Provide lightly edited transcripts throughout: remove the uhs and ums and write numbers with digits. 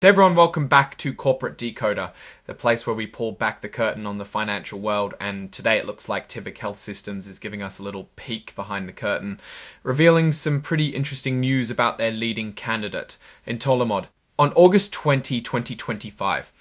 Hey everyone, welcome back to Corporate Decoder, the place where we pull back the curtain on the financial world, and today it looks like Tivic Health Systems is giving us a little peek behind the curtain, revealing some pretty interesting news about their leading candidate, Entolimod. On August 20, 2025,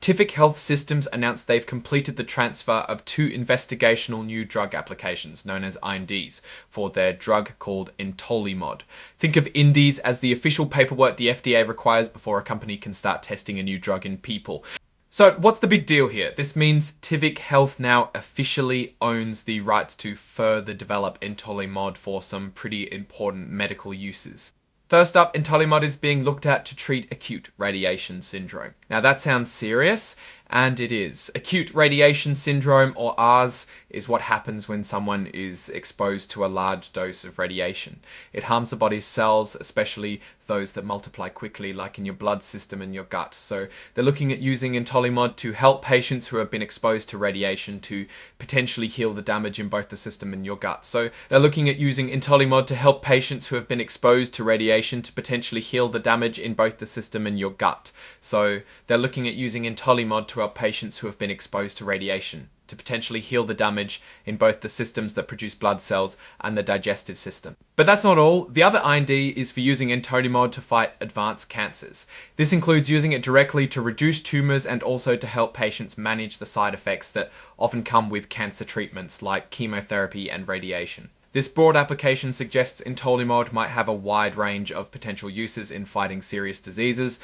Tivic Health Systems announced they've completed the transfer of 2 investigational new drug applications, known as INDs, for their drug called Entolimod. Think of INDs as the official paperwork the FDA requires before a company can start testing a new drug in people. So what's the big deal here? This means Tivic Health now officially owns the rights to further develop Entolimod for some pretty important medical uses. First up, Entolimod is being looked at to treat acute radiation syndrome. Now that sounds serious, and it is. Acute radiation syndrome, or ARS, is what happens when someone is exposed to a large dose of radiation. It harms the body's cells, especially those that multiply quickly, like in your blood system and your gut. So they're looking at using Entolimod to help patients who have been exposed to radiation to potentially heal the damage in both the system and your gut. So they're looking at using Entolimod to help patients who have been exposed to radiation to potentially heal the damage in both the system and your gut. So they're looking at using Entolimod to help patients who have been exposed to radiation to potentially heal the damage in both the systems that produce blood cells and the digestive system. But that's not all. The other IND is for using Entolimod to fight advanced cancers. This includes using it directly to reduce tumors and also to help patients manage the side effects that often come with cancer treatments like chemotherapy and radiation. This broad application suggests Entolimod might have a wide range of potential uses in fighting serious diseases.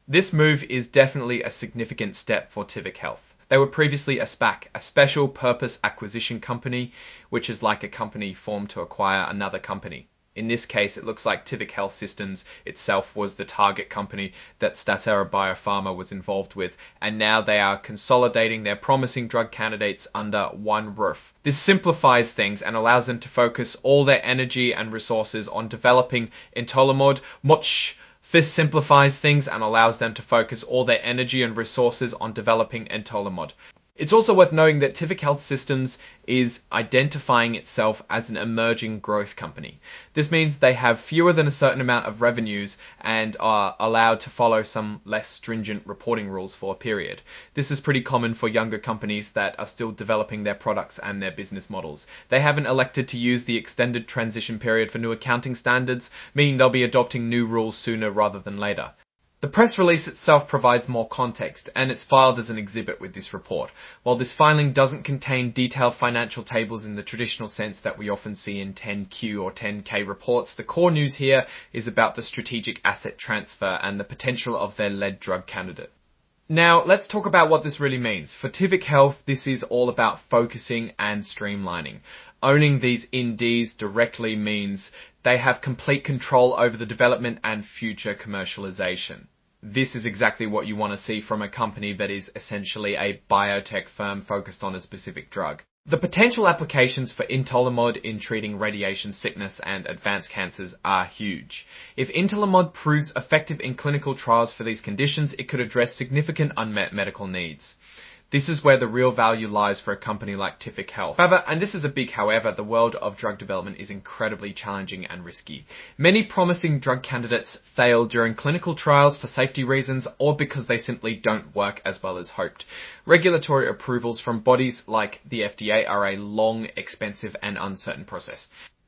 This move is definitely a significant step for Tivic Health. They were previously a SPAC, a Special Purpose Acquisition Company, which is like a company formed to acquire another company. In this case, it looks like Tivic Health Systems itself was the target company that Statera Biopharma was involved with, and now they are consolidating their promising drug candidates under one roof. This simplifies things and allows them to focus all their energy and resources on developing Entolimod. This simplifies things and allows them to focus all their energy and resources on developing Entolimod. It's also worth noting that Tivic Health Systems is identifying itself as an emerging growth company. This means they have fewer than a certain amount of revenues and are allowed to follow some less stringent reporting rules for a period. This is pretty common for younger companies that are still developing their products and their business models. They haven't elected to use the extended transition period for new accounting standards, meaning they'll be adopting new rules sooner rather than later. The press release itself provides more context, and it's filed as an exhibit with this report. While this filing doesn't contain detailed financial tables in the traditional sense that we often see in 10Q or 10K reports, the core news here is about the strategic asset transfer and the potential of their lead drug candidate. Now, let's talk about what this really means. For Tivic Health, this is all about focusing and streamlining. Owning these INDs directly means they have complete control over the development and future commercialization. This is exactly what you want to see from a company that is essentially a biotech firm focused on a specific drug. The potential applications for Entolimod in treating radiation sickness and advanced cancers are huge. If Entolimod proves effective in clinical trials for these conditions, it could address significant unmet medical needs. This is where the real value lies for a company like Tivic Health. However, and this is a big however, the world of drug development is incredibly challenging and risky. Many promising drug candidates fail during clinical trials for safety reasons or because they simply don't work as well as hoped. Regulatory approvals from bodies like the FDA are a long, expensive and uncertain process.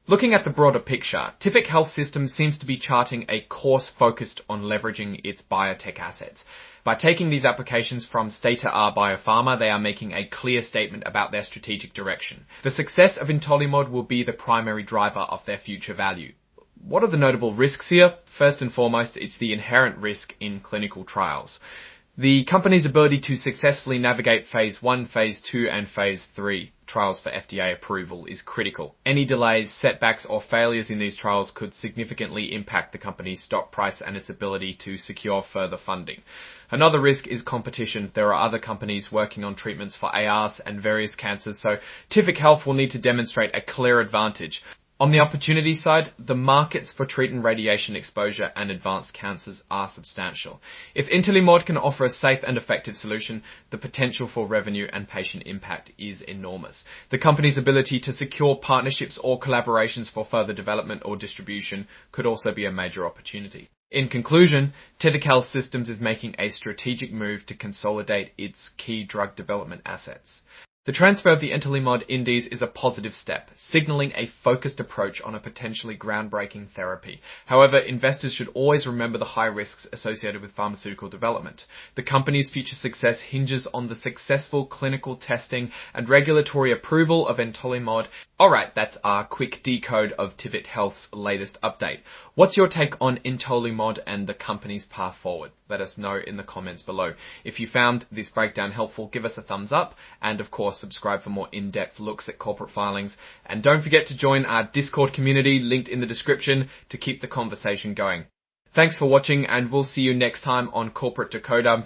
Looking at the broader picture, Tivic Health Systems seems to be charting a course focused on leveraging its biotech assets. By taking these applications from Statera Biopharma, they are making a clear statement about their strategic direction. The success of Entolimod will be the primary driver of their future value. What are the notable risks here? First and foremost, it's the inherent risk in clinical trials. The company's ability to successfully navigate Phase 1, Phase 2 and Phase 3 trials for FDA approval is critical. Any delays, setbacks or failures in these trials could significantly impact the company's stock price and its ability to secure further funding. Another risk is competition. There are other companies working on treatments for ARs and various cancers, so Tivic Health will need to demonstrate a clear advantage. On the opportunity side, the markets for treating radiation exposure and advanced cancers are substantial. If Entolimod can offer a safe and effective solution, the potential for revenue and patient impact is enormous. The company's ability to secure partnerships or collaborations for further development or distribution could also be a major opportunity. In conclusion, Tivic Health Systems is making a strategic move to consolidate its key drug development assets. The transfer of the Entolimod INDs is a positive step, signalling a focused approach on a potentially groundbreaking therapy. However, investors should always remember the high risks associated with pharmaceutical development. The company's future success hinges on the successful clinical testing and regulatory approval of Entolimod. Alright, that's our quick decode of Tivic Health's latest update. What's your take on Entolimod and the company's path forward? Let us know in the comments below. If you found this breakdown helpful, give us a thumbs up, and of course subscribe for more in-depth looks at corporate filings. And don't forget to join our Discord community linked in the description to keep the conversation going. Thanks for watching, and we'll see you next time on Corporate Decoder.